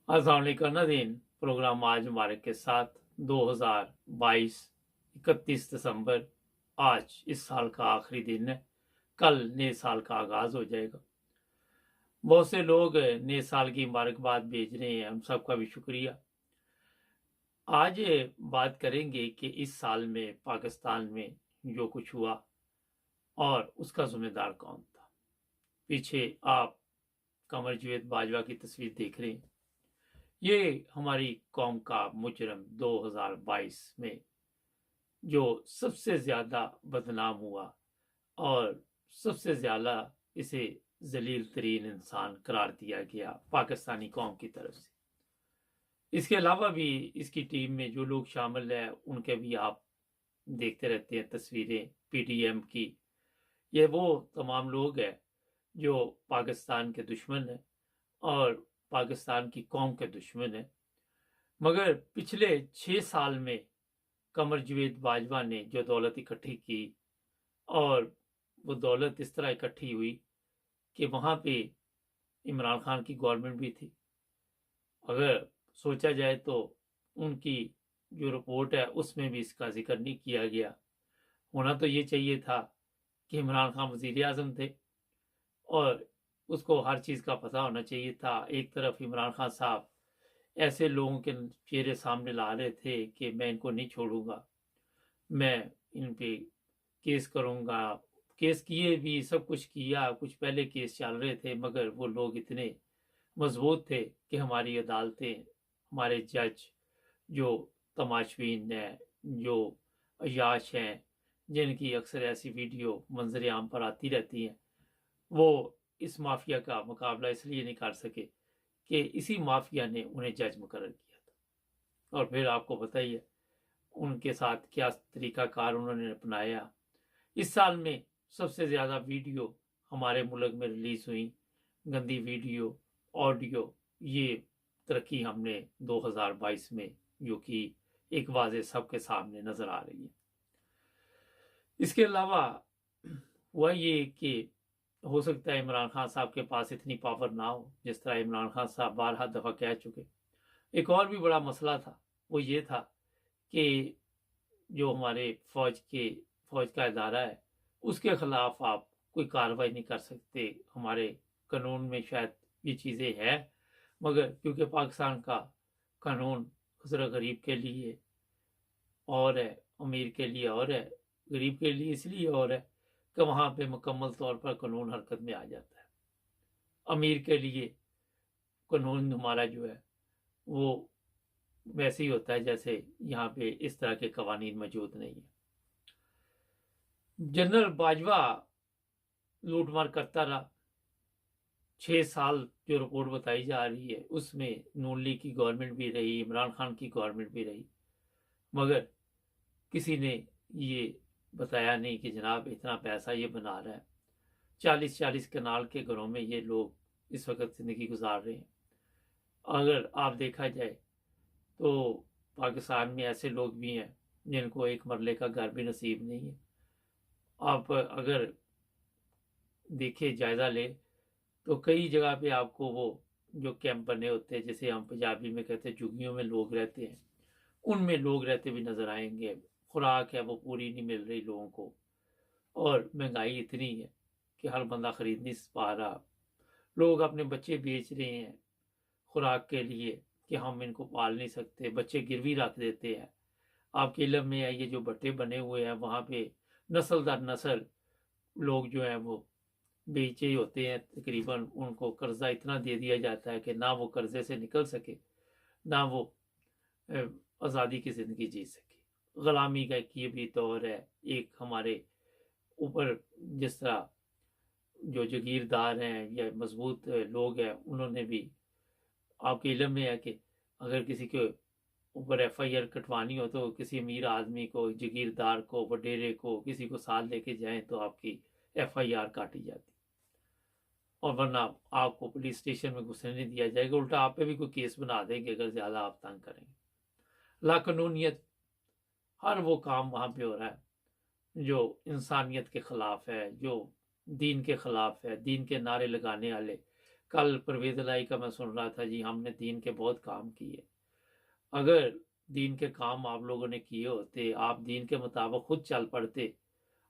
अस्सलाम वालेकुम नाज़रीन। प्रोग्राम आज मुबारक के साथ 2022 31 दिसंबर। आज इस साल का आखिरी दिन है। कल नए साल का आगाज हो जाएगा। बहुत से लोग नए साल की मुबारकबाद भेज रहे हैं, हम सबका भी शुक्रिया। आज बात करेंगे कि इस साल में पाकिस्तान में जो कुछ हुआ और उसका जिम्मेदार कौन था। पीछे आप कमर जावेद बाजवा की तस्वीर देख रहे हैं। ये हमारी कौम का मुजरम 2022 में जो सबसे ज्यादा बदनाम हुआ और सबसे ज्यादा इसे जलील तरीन इंसान करार दिया गया पाकिस्तानी कौम की तरफ से। इसके अलावा भी इसकी टीम में जो लोग शामिल हैं उनके भी आप देखते रहते हैं तस्वीरें पीटीएम की। ये वो तमाम लोग हैं जो पाकिस्तान के दुश्मन हैं और पाकिस्तान की कौम के दुश्मन हैं। मगर पिछले 6 साल में कमर जावेद बाजवा ने जो दौलत इकट्ठी की और वो दौलत इस तरह इकट्ठी हुई कि वहां पे इमरान खान की गवर्नमेंट भी थी। अगर सोचा जाए तो उनकी जो रिपोर्ट है उसमें भी इसका जिक्र नहीं किया गया। होना तो ये चाहिए था कि इमरान खान वजीर आजम थे और उसको हर चीज का पता होना चाहिए था। एक तरफ इमरान खान साहब ऐसे लोगों के चेहरे सामने ला रहे थे कि मैं इनको नहीं छोड़ूंगा, मैं इन पे केस करूंगा। केस किए भी, सब कुछ किया, कुछ पहले केस चल रहे थे, मगर वो लोग इतने मजबूत थे कि हमारी अदालतें, हमारे जज जो तमाशबीन हैं, जो अयाश हैं, जिनकी अक्सर ऐसी वीडियो मंजर आम पर आती रहती हैं, वो इस माफिया का मुकाबला इसलिए नहीं कर सके कि इसी माफिया ने उन्हें जज मुकर्रर किया था। और फिर आपको पता ही है उनके साथ क्या तरीकाकार उन्होंने अपनाया। इस साल में सबसे ज्यादा वीडियो हमारे मुल्क में रिलीज हुई, गंदी वीडियो, ऑडियो, ये तरक्की हमने 2022 में जो कि एक वाजे सबके सामने नजर आ रही है। इसके अलावा हुआ ये कि हो सकता है इमरान खान साहब के पास इतनी पावर ना हो, जिस तरह इमरान खान साहब बारहा दफा कह चुके। एक और भी बड़ा मसला था, वो ये था कि जो हमारे फौज का इदारा है उसके खिलाफ आप कोई कार्रवाई नहीं कर सकते। हमारे कानून में शायद ये चीजें हैं, मगर क्योंकि पाकिस्तान का कानून हजरा गरीब के लिए और है, अमीर के लिए और है, गरीब के लिए इसलिए और है कि वहां पे मुकम्मल तौर पर कानून हरकत में आ जाता है। अमीर के लिए कानून हमारा जो है वो वैसे ही होता है जैसे यहाँ पे इस तरह के कवानीन मौजूद नहीं है। जनरल बाजवा लूटमार करता रहा 6 साल। जो रिपोर्ट बताई जा रही है उसमें नून लीग की गवर्नमेंट भी रही, इमरान खान की गवर्नमेंट भी रही, मगर किसी ने ये बताया नहीं कि जनाब इतना पैसा ये बना रहा है। 40-40 कनाल के घरों में ये लोग इस वक्त जिंदगी गुजार रहे हैं। अगर आप देखा जाए तो पाकिस्तान में ऐसे लोग भी हैं जिनको एक मरले का घर भी नसीब नहीं है। आप अगर देखे, जायजा ले तो कई जगह पे आपको वो जो कैंप बने होते हैं, जैसे हम पंजाबी में कहते हैं झुग्गियों में लोग रहते हैं, उनमें लोग रहते भी नजर आएंगे। खुराक है वो पूरी नहीं मिल रही लोगों को, और महंगाई इतनी है कि हर बंदा खरीद नहीं पा रहा। लोग अपने बच्चे बेच रहे हैं खुराक के लिए कि हम इनको पाल नहीं सकते, बच्चे गिरवी रख देते हैं। आपके इलम में है ये जो भट्टे बने हुए हैं वहां पे नस्ल दर नस्ल लोग जो हैं वो बेचे ही होते हैं। तकरीबन उनको कर्जा इतना दे दिया जाता है कि ना वो कर्जे से निकल सके, ना वो अ, आज़ादी की जिंदगी जी सके। गुलामी का एक ये भी दौर है। एक हमारे ऊपर जिस तरह जो जागीरदार हैं या मजबूत लोग हैं उन्होंने भी, आपके इलम में है कि अगर किसी के ऊपर एफआईआर कटवानी हो तो किसी अमीर आदमी को, जागीरदार को, वडेरे को, किसी को साथ लेके जाएं तो आपकी एफआईआर काटी जाती, और वरना आपको पुलिस स्टेशन में घुसने नहीं दिया जाएगा, उल्टा आप पे भी कोई केस बना देंगे अगर ज्यादा आप तंग करेंगे। लाकानूनियत, हर वो काम वहां पे हो रहा है जो इंसानियत के खिलाफ है, जो दीन के खिलाफ है। दीन के नारे लगाने वाले कल परवेज लाई का मैं सुन रहा था जी, हमने दीन के बहुत काम किए। अगर दीन के काम आप लोगों ने किए होते, आप दीन के मुताबिक खुद चल पड़ते,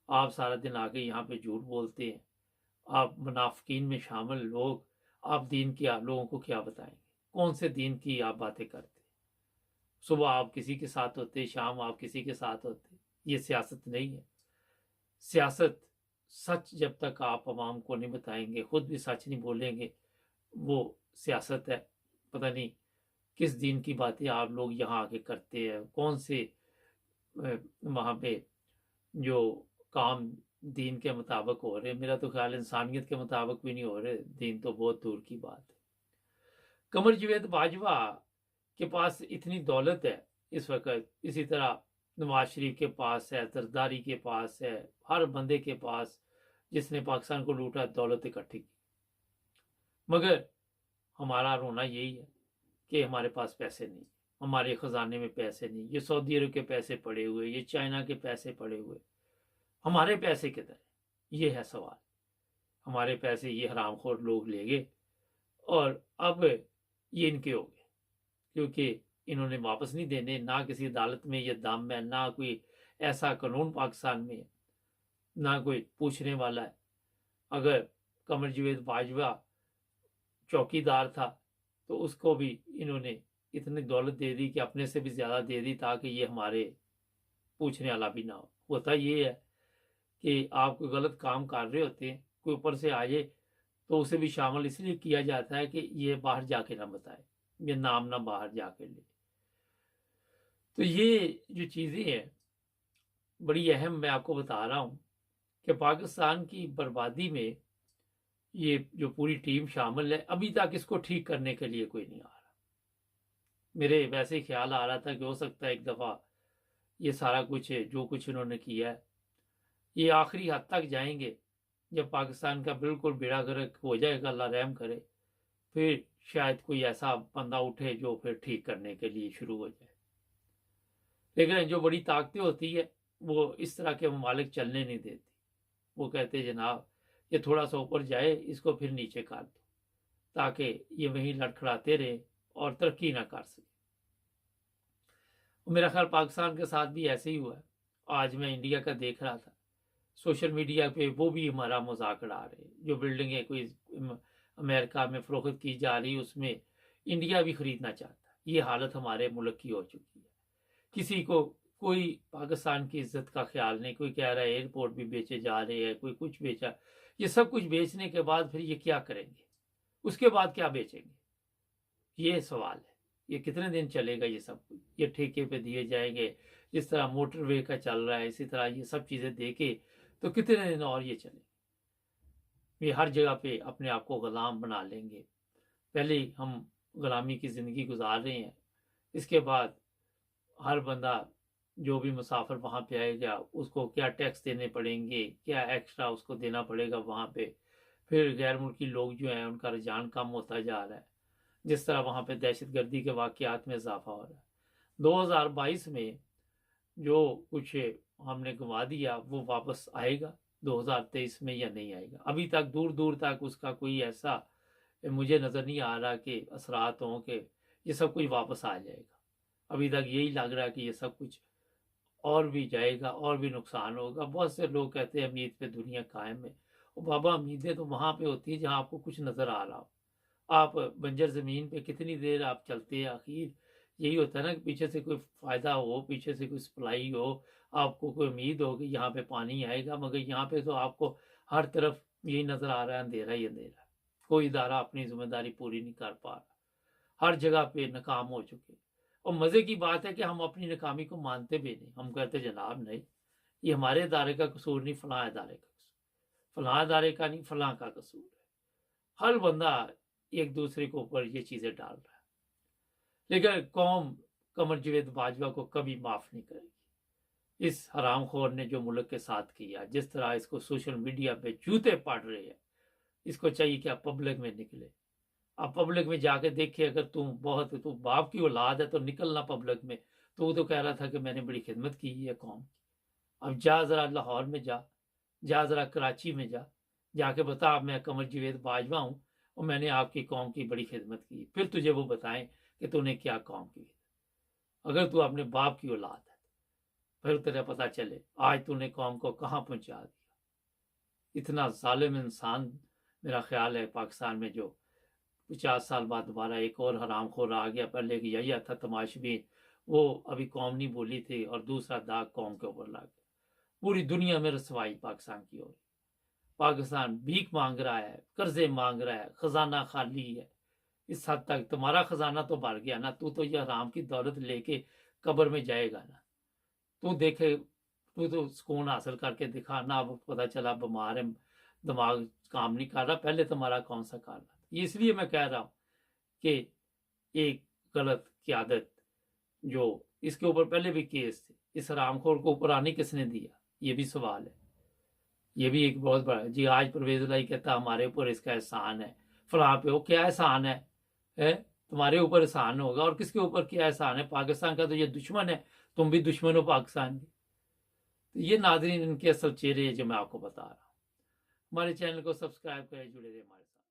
आप सारा दिन आके यहाँ पे झूठ बोलते हैं, आप मुनाफिकीन में शामिल लोग, आप दीन की लोगों को क्या बताएंगे? कौन से दीन की आप बातें करते? सुबह आप किसी के साथ होते, शाम आप किसी के साथ होते। ये सियासत नहीं है। सियासत, सच जब तक आप आवाम को नहीं बताएंगे, खुद भी सच नहीं बोलेंगे, वो सियासत है। पता नहीं किस दीन की बातें आप लोग यहाँ आके करते हैं, कौन से वहाँ पे जो काम दीन के मुताबिक हो रहे। मेरा तो ख्याल इंसानियत के मुताबिक भी नहीं हो रहे, दीन तो बहुत दूर की बात है। कमर जावेद बाजवा के पास इतनी दौलत है इस वक्त, इसी तरह नवाज शरीफ के पास है, जरदारी के पास है, हर बंदे के पास जिसने पाकिस्तान को लूटा दौलत इकट्ठी की। मगर हमारा रोना यही है कि हमारे पास पैसे नहीं, हमारे खजाने में पैसे नहीं। ये सऊदी अरब के पैसे पड़े हुए, ये चाइना के पैसे पड़े हुए, हमारे पैसे किधर है? ये है सवाल। हमारे पैसे ये हरामखोर लोग ले गए और अब ये इनके हो गए, क्योंकि इन्होंने वापस नहीं देने। ना किसी अदालत में ये दम है, ना कोई ऐसा कानून पाकिस्तान में है, ना कोई पूछने वाला है। अगर कमर जावेद बाजवा चौकीदार था तो उसको भी इन्होंने इतनी दौलत दे दी कि अपने से भी ज्यादा दे दी, ताकि ये हमारे पूछने वाला भी ना हो। होता ये है कि आप कोई गलत काम कर रहे होते हैं, कोई ऊपर से आ जाए तो उसे भी शामिल इसलिए किया जाता है कि ये बाहर जाके ना बताए, ये नाम ना बाहर जाके ले। तो ये जो चीजें हैं बड़ी अहम, मैं आपको बता रहा हूं कि पाकिस्तान की बर्बादी में ये जो पूरी टीम शामिल है, अभी तक इसको ठीक करने के लिए कोई नहीं आ रहा। मेरे वैसे ही ख्याल आ रहा था कि हो सकता है एक दफा ये सारा कुछ है जो कुछ इन्होंने किया है, ये आखिरी हद तक जाएंगे। जब पाकिस्तान का बिल्कुल बेड़ा गर्क हो जाएगा, अल्लाह रहम करे, फिर शायद कोई ऐसा बंदा उठे जो फिर ठीक करने के लिए शुरू हो जाए। लेकिन जो बड़ी ताकतें होती है वो इस तरह के ममालिक चलने नहीं देती। वो कहते जनाब ये थोड़ा सा ऊपर जाए, इसको फिर नीचे कर दो, ताकि ये वहीं लड़खड़ाते रहे और तरक्की ना कर सके। मेरा ख्याल पाकिस्तान के साथ भी ऐसे ही हुआ है। आज मैं इंडिया का देख रहा था, सोशल मीडिया पे वो भी हमारा मजाक उड़ा रहे। जो बिल्डिंगें कोई अमेरिका में फरोख्त की जा रही, उसमें इंडिया भी खरीदना चाहता है। ये हालत हमारे मुल्क की हो चुकी है। किसी को कोई पाकिस्तान की इज्जत का ख्याल नहीं। कोई कह रहा है एयरपोर्ट भी बेचे जा रहे हैं, कोई कुछ बेचा। ये सब कुछ बेचने के बाद फिर ये क्या करेंगे? उसके बाद क्या बेचेंगे? ये सवाल है। ये कितने दिन चलेगा ये सब कुछ? ये ठेके पे दिए जाएंगे, जिस तरह मोटरवे का चल रहा है इसी तरह ये सब चीजें देके तो कितने दिन और ये चलेंगे? ये हर जगह पे अपने आप को गुलाम बना लेंगे। पहले हम गुलामी की जिंदगी गुजार रहे हैं, इसके बाद हर बंदा जो भी मुसाफिर वहां पे आएगा उसको क्या टैक्स देने पड़ेंगे, क्या एक्स्ट्रा उसको देना पड़ेगा वहां पे। फिर गैर मुल्की लोग जो हैं उनका रुझान कम होता जा रहा है, जिस तरह वहां पे दहशतगर्दी के वाकयात में इजाफा हो रहा है। 2022 में जो कुछ हमने गंवा दिया वो वापस आएगा 2023 में या नहीं आएगा? अभी तक दूर दूर तक उसका कोई ऐसा मुझे नजर नहीं आ रहा कि असरात हों कि ये सब कुछ वापस आ जाएगा। अभी तक यही लग रहा है कि ये सब कुछ और भी जाएगा और भी नुकसान होगा। बहुत से लोग कहते हैं उम्मीद पे दुनिया कायम है। और बाबा उम्मीदें तो वहां पे होती है जहां आपको कुछ नजर आ रहा हो। आप बंजर जमीन पे कितनी देर आप चलते हैं? आखिर यही होता है ना कि पीछे से कोई फायदा हो, पीछे से कोई सप्लाई हो, आपको कोई उम्मीद हो कि यहाँ पे पानी आएगा। मगर यहाँ पे तो आपको हर तरफ यही नजर आ रहा है, अंधेरा ही अंधेरा। कोई इदारा अपनी जिम्मेदारी पूरी नहीं कर पा रहा, हर जगह पे नाकाम हो चुके। और मजे की बात है कि हम अपनी नाकामी को मानते भी नहीं। हम कहते जनाब नहीं, ये हमारे इदारे का कसूर नहीं, फलां इदारे का कसूर, फलां इदारे का नहीं, फलां का कसूर है। हर बंदा एक दूसरे के ऊपर ये चीजें डाल रहा है। लेकिन कौम कमर जावेद बाजवा को कभी माफ नहीं करेगी। इस हरामखोर ने जो मुल्क के साथ किया, जिस तरह इसको सोशल मीडिया पे जूते पड़ रहे हैं, इसको चाहिए कि आप पब्लिक में निकले। आप पब्लिक में जाके देखे, अगर तू बाप की औलाद है तो निकलना पब्लिक में। तो वो तो कह रहा था कि मैंने बड़ी खिदमत की है कौम की। अब जा जरा लाहौर में जा जरा कराची में जाके बता मैं कमर जावेद बाजवा हूँ, और मैंने आपकी कौम की बड़ी खिदमत की, फिर तुझे वो बताएं कि तूने क्या कौम की। अगर तू अपने बाप की औलाद है फिर तेरा पता चले आज तूने कौम को कहाँ पहुंचा दिया। इतना जालिम इंसान मेरा ख्याल है पाकिस्तान में जो 50 साल बाद दोबारा एक और हरामखोर आ गया। पहले एक यही था तमाशबीन, वो अभी कौम नहीं बोली थी और दूसरा दाग कौम के ऊपर लग गया। पूरी दुनिया में रसवाई पाकिस्तान की हो रही। पाकिस्तान भीख मांग रहा है, कर्जे मांग रहा है, खजाना खाली है। इस हद तक तुम्हारा खजाना तो भर गया ना, तू तो ये हराम की दौलत लेके कब्र में जाएगा ना। तू देखे, तू तो सुकून हासिल करके दिखा ना। अब पता चला बीमार है, दिमाग काम नहीं कर रहा, पहले तुम्हारा कौन सा कर रहा था। इसलिए मैं कह रहा हूं कि एक गलत क्यादत जो इसके ऊपर पहले भी केस थे, इस हरामखोर को ऊपर आने किसने दिया, ये भी सवाल है। ये भी एक बहुत बड़ा जी। आज परवेज लाई कहता हमारे ऊपर इसका एहसान है, फलां पे। वो क्या एहसान है? तुम्हारे ऊपर एहसान होगा और किसके ऊपर क्या एहसान है? पाकिस्तान का तो ये दुश्मन है, तुम भी दुश्मन हो पाकिस्तान के। तो ये नाज़रीन इनके असल चेहरे जो मैं आपको बता रहा हूँ। हमारे चैनल को सब्सक्राइब करें, जुड़े रहे हमारे साथ।